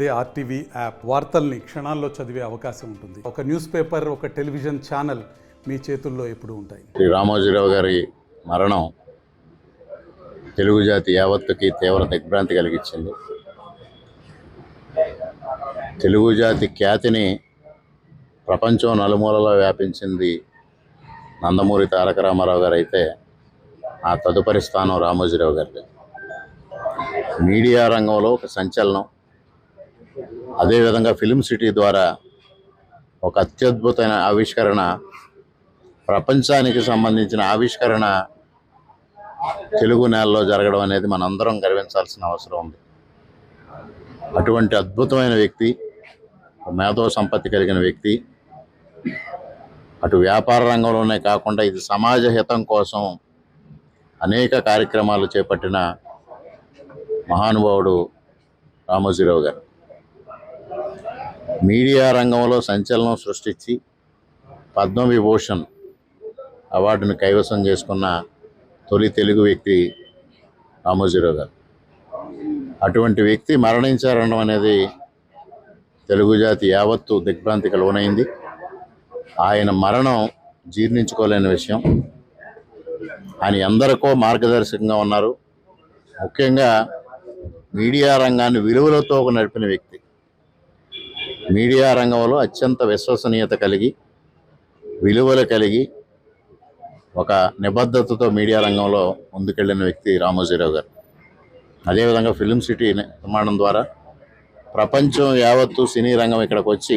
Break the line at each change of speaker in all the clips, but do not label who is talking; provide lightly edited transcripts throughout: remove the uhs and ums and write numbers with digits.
అదే RTV app వార్తల్ని క్షణాల్లో చదివే అవకాశం ఉంటుంది. ఒక న్యూస్ పేపర్, ఒక టెలివిజన్ ఛానల్ మీ చేతుల్లో ఎప్పుడూ ఉంటాయి.
శ్రీ రామోజీరావు గారి మరణం తెలుగు జాతి యావత్తుకి తీవ్ర దిగ్భ్రాంతి కలిగించింది. తెలుగు జాతి ఖ్యాతిని ప్రపంచం నలుమూలలో వ్యాపించింది నందమూరి తారక రామారావు గారు అయితే, ఆ తదుపరి స్థానం రామోజీరావు గారిది. మీడియా రంగంలో ఒక సంచలనం. అదేవిధంగా ఫిలిం సిటీ ద్వారా ఒక అత్యద్భుతమైన ఆవిష్కరణ, ప్రపంచానికి సంబంధించిన ఆవిష్కరణ తెలుగు నేలలో జరగడం అనేది మనందరం గర్వించాల్సిన అవసరం ఉంది. అటువంటి అద్భుతమైన వ్యక్తి, మేధో సంపత్తి కలిగిన వ్యక్తి, అటు వ్యాపార రంగంలోనే కాకుండా ఇది సమాజ హితం కోసం అనేక కార్యక్రమాలు చేపట్టిన మహానుభావుడు రామోజీరావు గారు. మీడియా రంగంలో సంచలనం సృష్టించి పద్మవిభూషణ్ అవార్డును కైవసం చేసుకున్న తొలి తెలుగు వ్యక్తి రామోజీరావు గారు. అటువంటి వ్యక్తి మరణించారనడం అనేది తెలుగు జాతి యావత్తు దిగ్భ్రాంతికి లోనైంది. ఆయన మరణం జీర్ణించుకోలేని విషయం. ఆయన ఎందరికో మార్గదర్శకంగా ఉన్నారు. ముఖ్యంగా మీడియా రంగాన్ని విలువలతో నడిపిన వ్యక్తి. మీడియా రంగంలో అత్యంత విశ్వసనీయత కలిగి, విలువలు కలిగి, ఒక నిబద్ధతతో మీడియా రంగంలో ముందుకెళ్ళిన వ్యక్తి రామోజీరావు గారు. అదేవిధంగా ఫిలిం సిటీ నిర్మాణం ద్వారా ప్రపంచం యావత్తు సినీ రంగం ఇక్కడికి వచ్చి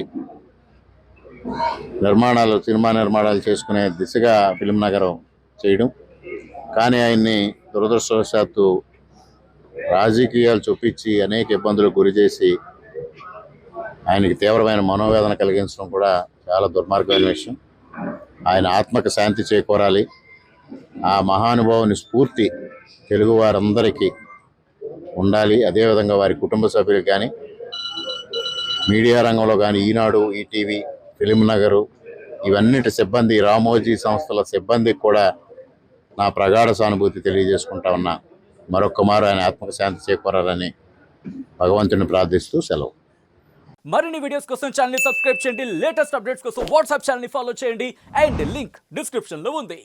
సినిమా నిర్మాణాలు చేసుకునే దిశగా ఫిలిం నగరం చేయడం. కానీ ఆయన్ని దురదృష్టవశాత్తు రాజకీయాలు చూపించి అనేక ఇబ్బందులకు గురి చేసి ఆయనకి తీవ్రమైన మనోవేదన కలిగించడం కూడా చాలా దుర్మార్గమైన విషయం. ఆయన ఆత్మకు శాంతి చేకూరాలి. ఆ మహానుభావుని స్ఫూర్తి తెలుగు వారందరికీ ఉండాలి. అదేవిధంగా వారి కుటుంబ సభ్యులకు కానీ, మీడియా రంగంలో కానీ, ఈనాడు, ఈటీవీ, ఫిలిం నగరు, ఇవన్నిటి సిబ్బంది, రామోజీ సంస్థల సిబ్బందికి కూడా నా ప్రగాఢ సానుభూతి తెలియజేసుకుంటా ఉన్నా. మరొక్క మారు ఆయన ఆత్మకు శాంతి చేకూరాలని భగవంతుని ప్రార్థిస్తూ సెలవు.
మరిన్ని వీడియోస్ కోసం ఛానల్ ని సబ్స్క్రైబ్ చేయండి. లేటెస్ట్ అప్డేట్స్ కోసం వాట్సాప్ ఛానల్ ని ఫాలో చేయండి. అండ్ లింక్ డిస్క్రిప్షన్ లో ఉంది.